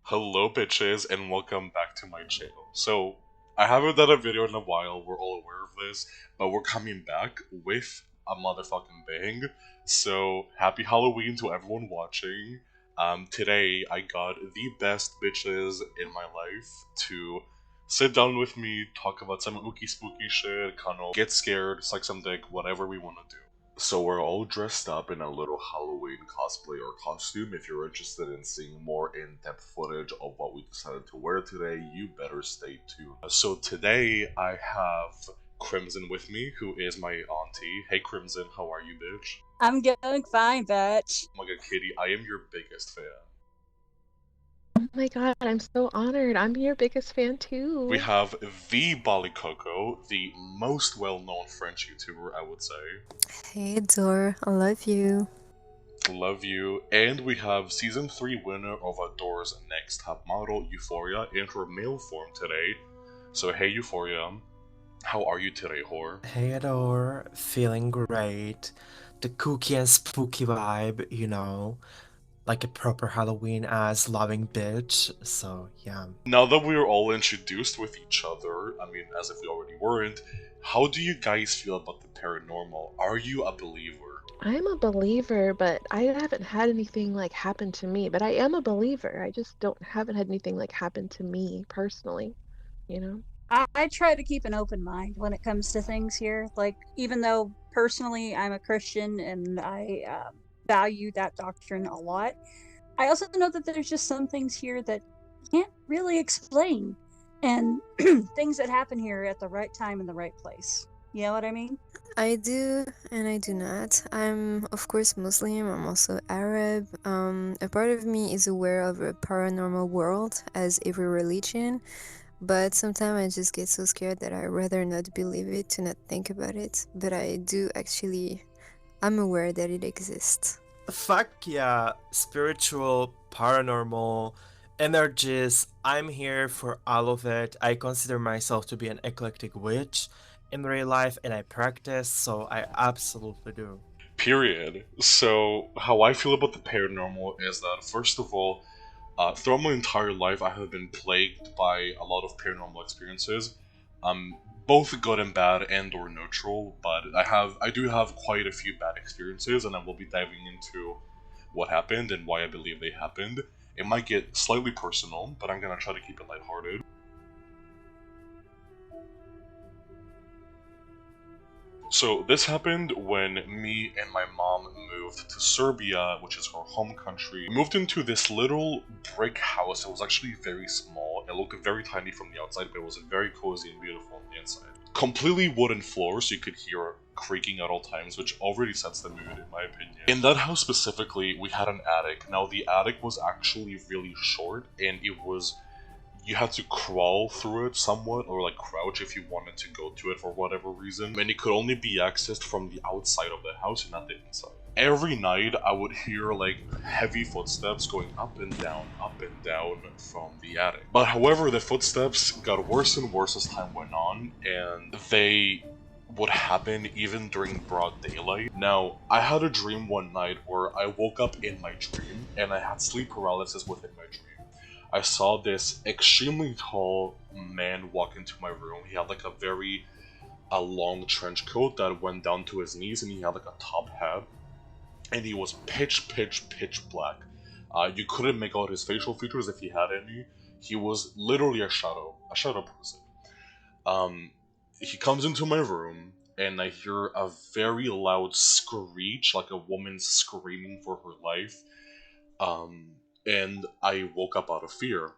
Hello bitches and welcome back to my channel. So, I haven't done a video in a while, we're all aware of this, but we're coming back with a motherfucking bang. So, happy Halloween to everyone watching. Today I got the best bitches in my life to sit down with me, talk about some ooky spooky shit, kind of get scared, suck some dick, whatever we want to do. So we're all dressed up in a little Halloween cosplay or costume. If you're interested in seeing more in-depth footage of what we decided to wear today, you better stay tuned. So today I have Crimson with me, who is my auntie. Hey Crimson, how are you, bitch? I'm doing fine, bitch. Oh my god, Katie, I am your biggest fan. Oh my god, I'm so honored. I'm your biggest fan We too. have the Bolly Coco, the most well-known French YouTuber, I would say. Hey Adore, I love you. Love you. And we have season 3 winner of Adore's next top model, Euphoria, in her male form today. So hey Euphoria, how are you today, whore? Hey Adore, feeling great. The kooky and spooky vibe, like a proper Halloween ass loving bitch. So yeah. Now that we are all introduced with each other, I mean as if we already weren't, how do you guys feel about the paranormal? Are you a believer? I'm a believer, but I haven't had anything like happen to me. But I am a believer. I just don't haven't had anything like happen to me personally, you know? I try to keep an open mind when it comes to things here. Like, even though personally I'm a Christian and I value that doctrine a lot, I also know that there's just some things here that you can't really explain, and things that happen here at the right time in the right place. You know what I mean? I do and I do not. I'm of course Muslim, I'm also Arab. A part of me is aware of a paranormal world as every religion, but sometimes I just get so scared that I'd rather not believe it to not think about it. But I'm aware that it exists. Fuck yeah, spiritual, paranormal, energies. I'm here for all of it. I consider myself to be an eclectic witch in real life and I practice, so I absolutely do. Period. So how I feel about the paranormal is that first of all, throughout my entire life, I have been plagued by a lot of paranormal experiences, both good and bad and/or neutral. But I do have quite a few bad experiences, and I will be diving into what happened and why I believe they happened. It might get slightly personal, but I'm gonna try to keep it lighthearted. So this happened when me and my mom moved to Serbia, which is her home country. We moved into this little brick house. It was actually very small. It looked very tiny from the outside, but it was very cozy and beautiful on the inside. Completely wooden floors, so you could hear creaking at all times, which already sets the mood in my opinion. In that house specifically, we had an attic. Now the attic was actually really short, and you had to crawl through it somewhat, or like crouch if you wanted to go to it for whatever reason, and it could only be accessed from the outside of the house and not the inside. Every night I would hear like heavy footsteps going up and down from the attic. But however, the footsteps got worse and worse as time went on, and they would happen even during broad daylight. Now, I had a dream one night where I woke up in my dream, and I had sleep paralysis within my dream. I saw this extremely tall man walk into my room. He had like a long trench coat that went down to his knees, and he had like a top hat, and he was pitch black. You couldn't make out his facial features if he had any. He was literally a shadow person. Um, he comes into my room, and I hear a very loud screech, like a woman screaming for her life. Um, and I woke up out of fear.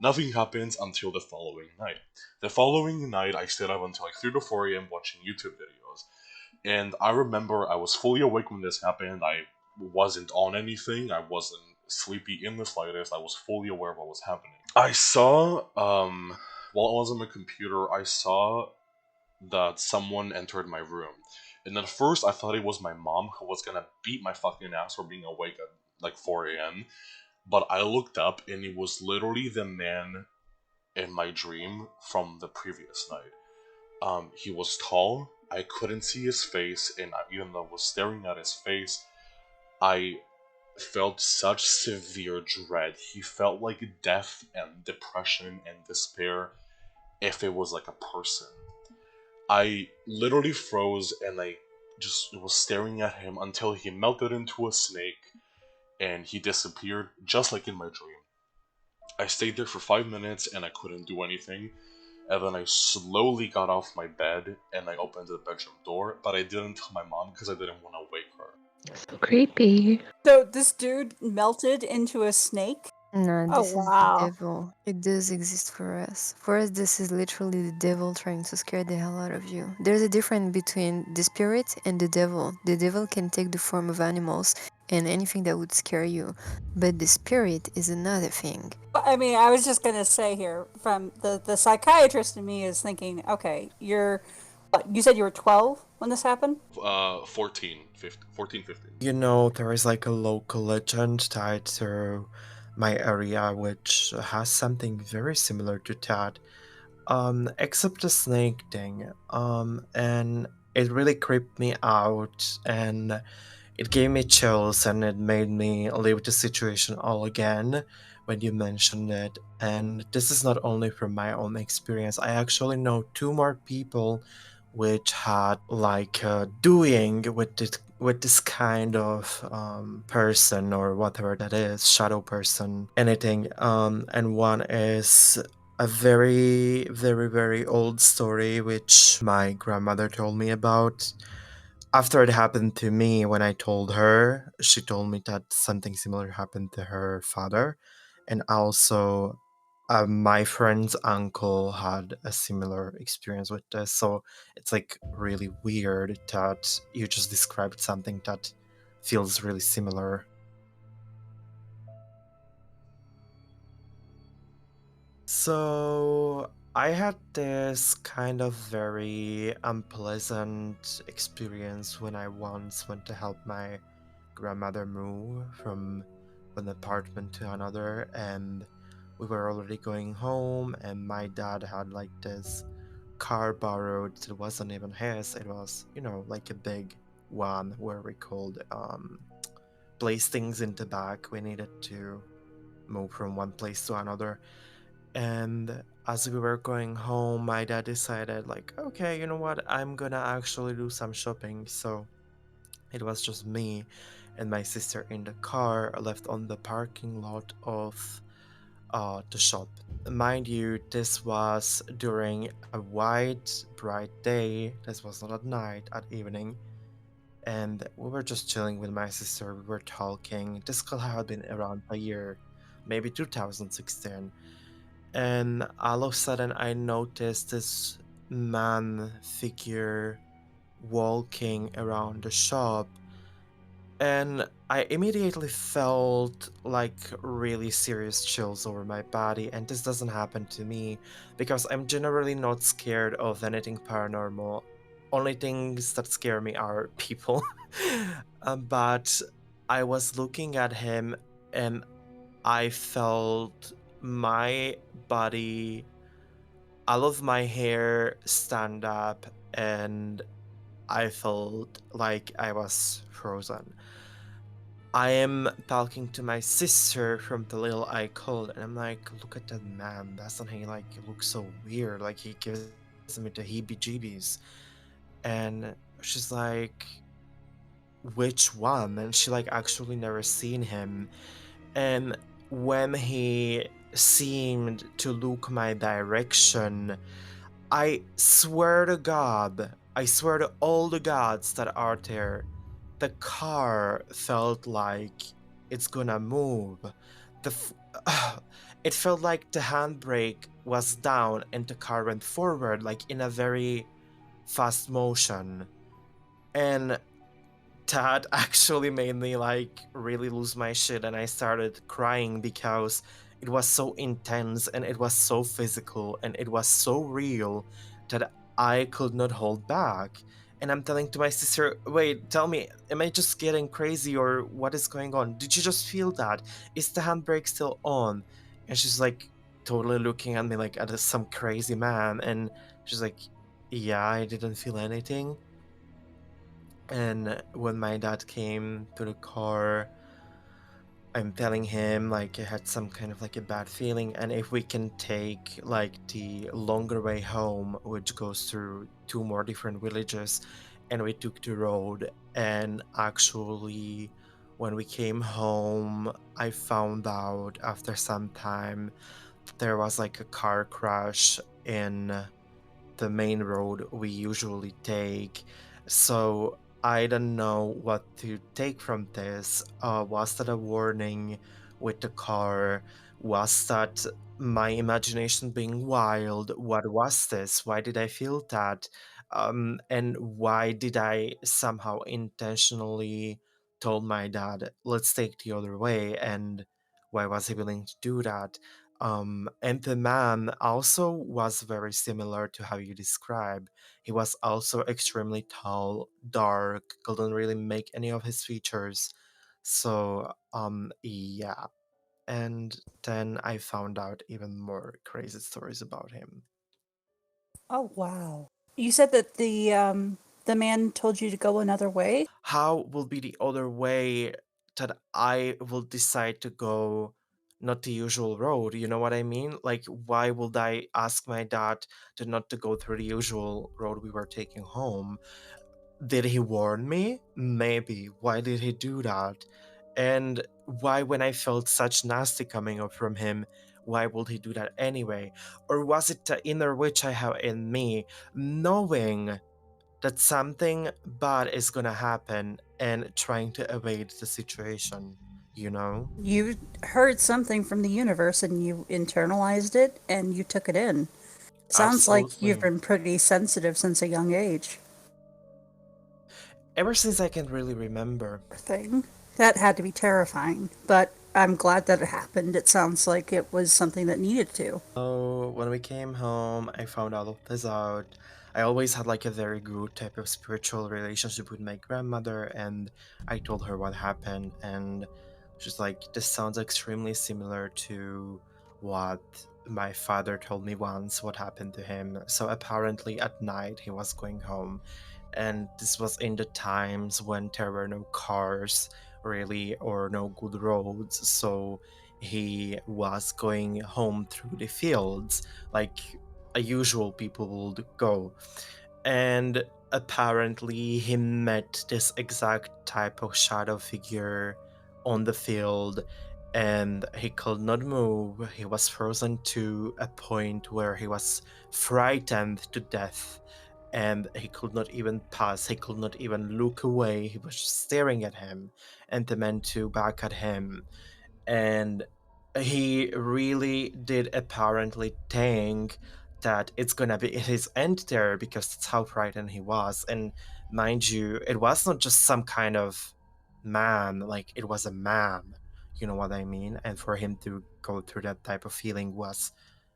Nothing happens until the following night. The following night, I stayed up until like 3 to 4 a.m. watching YouTube videos. And I remember I was fully awake when this happened. I wasn't on anything. I wasn't sleepy in the slightest. I was fully aware of what was happening. I saw, while I was on my computer, I saw that someone entered my room. And at first, I thought it was my mom who was gonna beat my fucking ass for being awake at like 4 a.m. But I looked up and it was literally the man in my dream from the previous night. He was tall, I couldn't see his face, and even though I was staring at his face, I felt such severe dread. He felt like death and depression and despair if it was like a person. I literally froze and I just was staring at him until he melted into a snake and he disappeared just like in my dream. I stayed there for 5 minutes and I couldn't do anything. And then I slowly got off my bed and I opened the bedroom door, but I didn't tell my mom because I didn't want to wake her. So creepy. So this dude melted into a snake? No, Oh, this is the wow. devil. It does exist for us. For us, this is literally the devil trying to scare the hell out of you. There's a difference between the spirit and the devil. The devil can take the form of animals and anything that would scare you, but the spirit is another thing. I mean, I was just going to say here, from the psychiatrist in me is thinking, okay, you said you were 12 when this happened? 14, 15. You know, there is like a local legend tied to my area which has something very similar to that. Except the snake thing. And it really creeped me out and it gave me chills and it made me live the situation all again when you mentioned it. And this is not only from my own experience. I actually know two more people which had like doing with this kind of person or whatever that is, shadow person, anything. And one is a very, very, very old story which my grandmother told me about. After it happened to me, when I told her, she told me that something similar happened to her father. And also, my friend's uncle had a similar experience with this. So it's like really weird that you just described something that feels really similar. So I had this kind of very unpleasant experience when I once went to help my grandmother move from one apartment to another, and we were already going home, and my dad had like this car borrowed that wasn't even his. It was, you know, like a big one where we could place things in the back. We needed to move from one place to another. And as we were going home, my dad decided, like, okay, you know what? I'm gonna actually do some shopping. So it was just me and my sister in the car left on the parking lot of the shop. Mind you, this was during a white, bright day. This was not at night, at evening. And we were just chilling with my sister. We were talking. This could have been around a year, maybe 2016. And all of a sudden I noticed this man figure walking around the shop, and I immediately felt like really serious chills over my body. And this doesn't happen to me because I'm generally not scared of anything paranormal. Only things that scare me are people. But I was looking at him and I felt my body, all of my hair stand up, and I felt like I was frozen. I am talking to my sister from the little I called, and I'm like, look at that man. Doesn't he like look so weird? Like he gives me the heebie jeebies. And she's like, which one? And she like actually never seen him. And when he seemed to look my direction, I swear to God, I swear to all the gods that are there, the car felt like it's gonna move. It felt like the handbrake was down and the car went forward, like in a very fast motion. And that actually made me like really lose my shit, and I started crying because it was so intense and it was so physical and it was so real that I could not hold back. And I'm telling to my sister, wait, tell me, am I just getting crazy or what is going on? Did you just feel that? Is the handbrake still on? And she's like totally looking at me like at some crazy man, and she's like, yeah, I didn't feel anything. And when my dad came to the car, I'm telling him like I had some kind of like a bad feeling, and if we can take like the longer way home, which goes through two more different villages, and we took the road. And actually, when we came home, I found out after some time that there was like a car crash in the main road we usually take. So I don't know what to take from this. Was that a warning with the car? Was that my imagination being wild? What was this? Why did I feel that? And why did I somehow intentionally told my dad, let's take the other way? And why was he willing to do that? And the man also was very similar to how you describe. He was also extremely tall, dark, couldn't really make any of his features. So, yeah. And then I found out even more crazy stories about him. Oh wow. You said that the man told you to go another way? How will be the other way that I will decide to go not the usual road? You know what I mean? Like, why would I ask my dad to not to go through the usual road we were taking home? Did he warn me? Maybe. Why did he do that? And why, when I felt such nasty coming up from him, why would he do that anyway? Or was it the inner witch I have in me, knowing that something bad is gonna happen and trying to evade the situation, you know? You heard something from the universe and you internalized it and you took it in. Sounds like you've Absolutely. been pretty sensitive since a young age. Ever since I can really remember. Thing. That had to be terrifying, but I'm glad that it happened. It sounds like it was something that needed to. So when we came home, I found all of this out. I always had like a very good type of spiritual relationship with my grandmother, and I told her what happened, and she's like, "This sounds extremely similar to what my father told me once what happened to him." So apparently at night he was going home, and this was in the times when there were no cars really or no good roads, so he was going home through the fields like a usual people would go. And apparently he met this exact type of shadow figure on the field, and he could not move. He was frozen to a point where he was frightened to death, and he could not even pass, he could not even look away. He was just staring at him, and the man too back at him. And he really did apparently think that it's gonna be his end there, because that's how frightened he was. And mind you, it was not just some kind of man, like it was a man, you know what I mean? And for him to go through that type of feeling was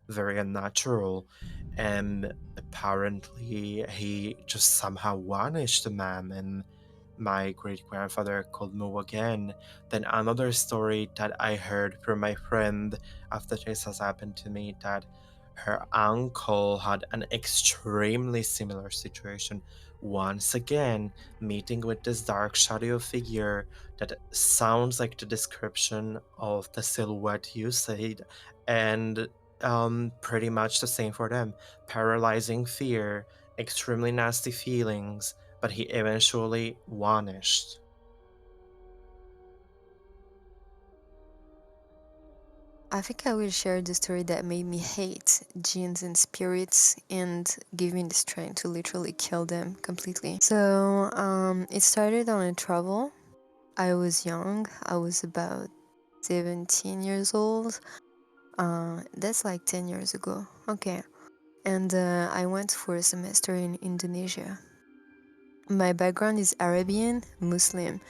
very unnatural. And apparently he just somehow vanished, the man, and my great grandfather could move again. Then another story that I heard from my friend after this has happened to me, that her uncle had an extremely similar situation. Once again, meeting with this dark shadow figure that sounds like the description of the silhouette you said, and pretty much the same for them. Paralyzing fear, extremely nasty feelings, but he eventually vanished. I think I will share the story that made me hate jinns and spirits and give me the strength to literally kill them completely. So, it started on a travel. I was young. I was about 17 years old. That's like 10 years ago. Okay. And I went for a semester in Indonesia. My background is Arabian, Muslim.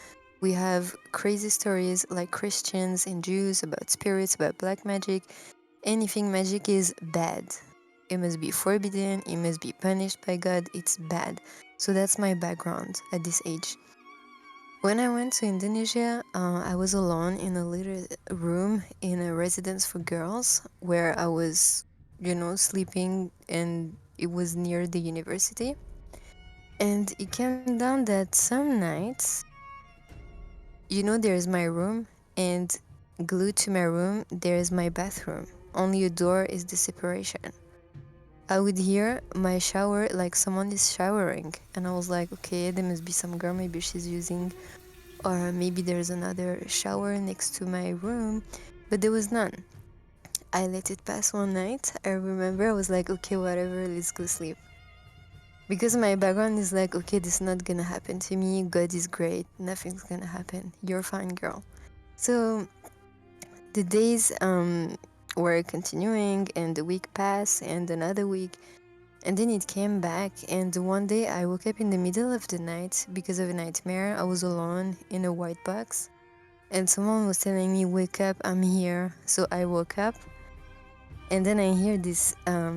We have crazy stories like Christians and Jews about spirits, about black magic. Anything magic is bad. It must be forbidden, it must be punished by God, it's bad. So that's my background at this age. When I went to Indonesia, I was alone in a little room in a residence for girls where I was, sleeping, and it was near the university. And it came down that some nights, there's my room, and glued to my room, there is my bathroom. Only a door is the separation. I would hear my shower like someone is showering, and I was like, okay, there must be some girl, maybe she's using, or maybe there's another shower next to my room, but there was none. I let it pass one night. I remember I was like, okay, whatever, let's go sleep. Because my background is like, okay, this is not gonna happen to me. God is great. Nothing's gonna happen. You're fine, girl. So the days were continuing, and the week passed, and another week, and then it came back. And one day I woke up in the middle of the night because of a nightmare. I was alone in a white box, and someone was telling me, "Wake up, I'm here." So I woke up. And then I hear this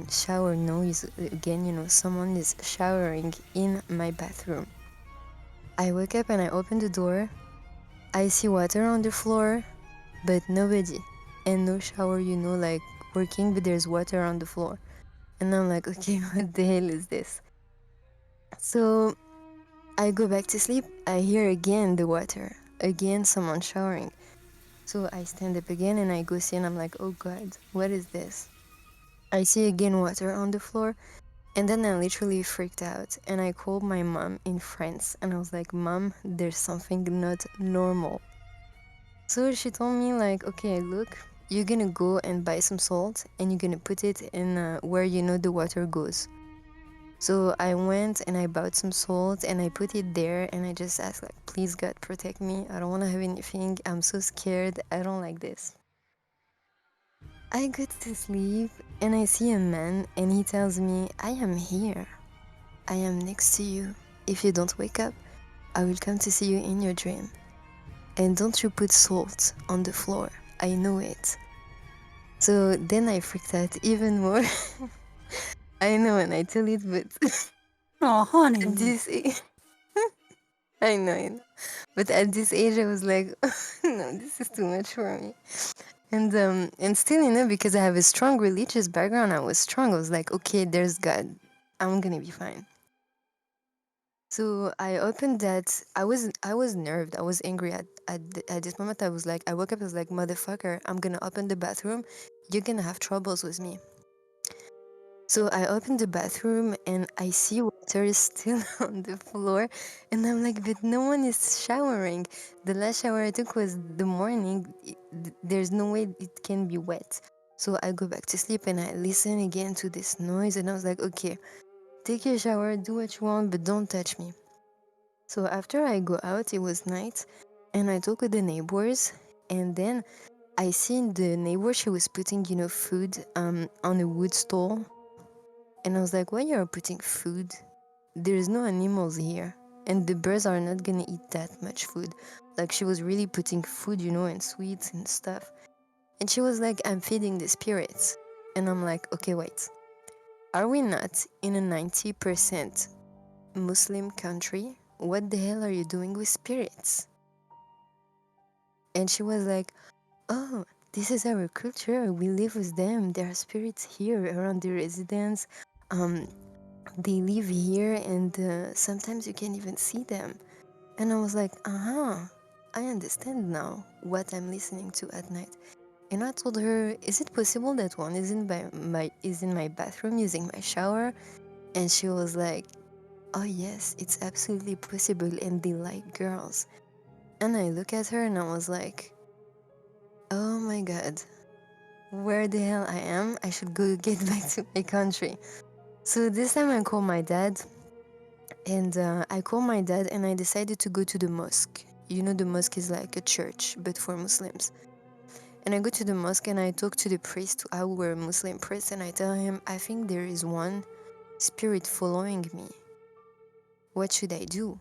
shower noise again, someone is showering in my bathroom. I wake up and I open the door. I see water on the floor, but nobody. And no shower, like working, but there's water on the floor. And I'm like, okay, what the hell is this? So I go back to sleep. I hear again the water. Again, someone showering. So I stand up again and I go see and I'm like, oh God, what is this? I see again water on the floor, and then I literally freaked out and I called my mom in France and I was like, Mom, there's something not normal. So she told me like, okay, look, you're gonna go and buy some salt and you're gonna put it in where the water goes. So I went and I bought some salt and I put it there and I just asked like, please God, protect me. I don't want to have anything. I'm so scared. I don't like this. I go to sleep and I see a man and he tells me, I am here. I am next to you. If you don't wake up, I will come to see you in your dream. And don't you put salt on the floor. I know it. So then I freaked out even more. I know and I tell it, but Oh, honey. at this age, I know. But at this age, I was like, no, this is too much for me. And still, because I have a strong religious background, I was strong. I was like, okay, there's God. I'm gonna be fine. So I opened that. I was nerved. I was angry at this moment. I was like, I woke up. I was like, motherfucker, I'm gonna open the bathroom. You're gonna have troubles with me. So I opened the bathroom and I see water is still on the floor, and I'm like, but no one is showering. The last shower I took was the morning. There's no way it can be wet. So I go back to sleep and I listen again to this noise, and I was like, okay, take your shower, do what you want, but don't touch me. So after I go out, it was night, and I talk with the neighbors, and then I seen the neighbor, she was putting, food on a wood stall. And I was like, why you're putting food? There's no animals here. And the birds are not gonna eat that much food. Like she was really putting food, and sweets and stuff. And she was like, I'm feeding the spirits. And I'm like, okay, wait. Are we not in a 90% Muslim country? What the hell are you doing with spirits? And she was like, oh, this is our culture. We live with them. There are spirits here around the residence. They live here, and sometimes you can't even see them. And I was like, I understand now what I'm listening to at night. And I told her, is it possible that one is in my bathroom using my shower? And she was like, oh yes, it's absolutely possible, and they like girls. And I look at her and I was like, oh my God, where the hell I am? I should go get back to my country. So this time I called my dad, and I called my dad and I decided to go to the mosque. The mosque is like a church, but for Muslims. And I go to the mosque and I talk to the priest, our Muslim priest, and I tell him, I think there is one spirit following me. What should I do?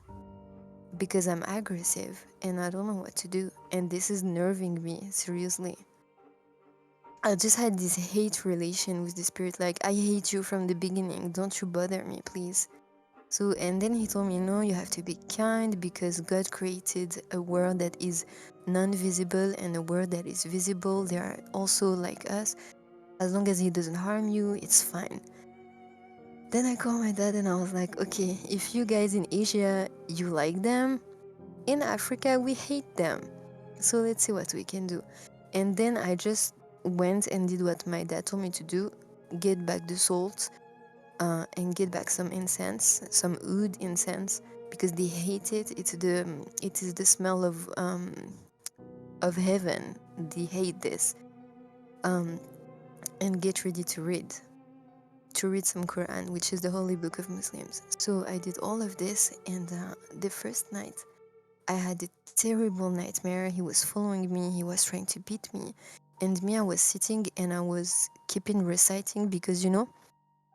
Because I'm aggressive and I don't know what to do. And this is nerving me, seriously. I just had this hate relation with the spirit, like, I hate you from the beginning. Don't you bother me, please. So, and then he told me, no, you have to be kind because God created a world that is non-visible and a world that is visible. They are also like us. As long as he doesn't harm you, it's fine. Then I called my dad and I was like, okay, if you guys in Asia, you like them, in Africa, we hate them. So let's see what we can do. And then I just went and did what my dad told me to do, get back the salt, and get back some incense, some oud incense, because they hate it. It is the smell of heaven. They hate this. And get ready to read some Quran, which is the holy book of Muslims. So I did all of this, and the first night I had a terrible nightmare. He was following me, he was trying to beat me, and me, I was sitting and I was keeping reciting because, you know,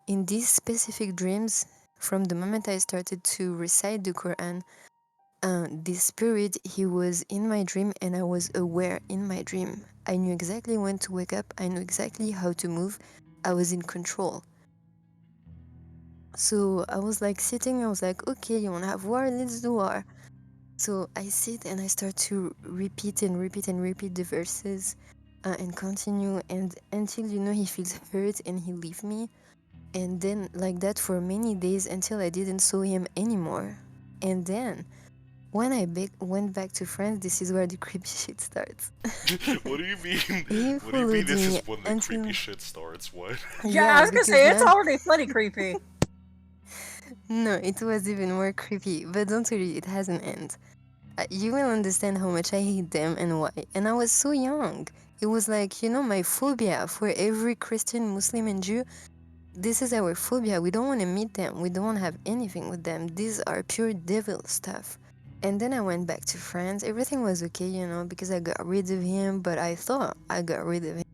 in these specific dreams, from the moment I started to recite the Quran, the spirit, he was in my dream and I was aware in my dream. I knew exactly when to wake up, I knew exactly how to move, I was in control. So I was like sitting, I was like, okay, you wanna have war? Let's do war. So I sit and I start to repeat and repeat and repeat the verses and continue, and until, you know, he feels hurt and he leave me. And then like that for many days until I didn't saw him anymore. And then when I went back to France, this is where the creepy shit starts. What do you mean? He What do you mean followed this me is when the until... creepy shit starts? What? Yeah, I was gonna because say it's now... already plenty creepy. No, it was even more creepy, but don't worry, it has an end. You will understand how much I hate them and why. And I was so young. It was like, you know, my phobia for every Christian, Muslim, and Jew. This is our phobia. We don't want to meet them. We don't want to have anything with them. These are pure devil stuff. And then I went back to France. Everything was okay, you know, because I got rid of him, but I thought I got rid of him.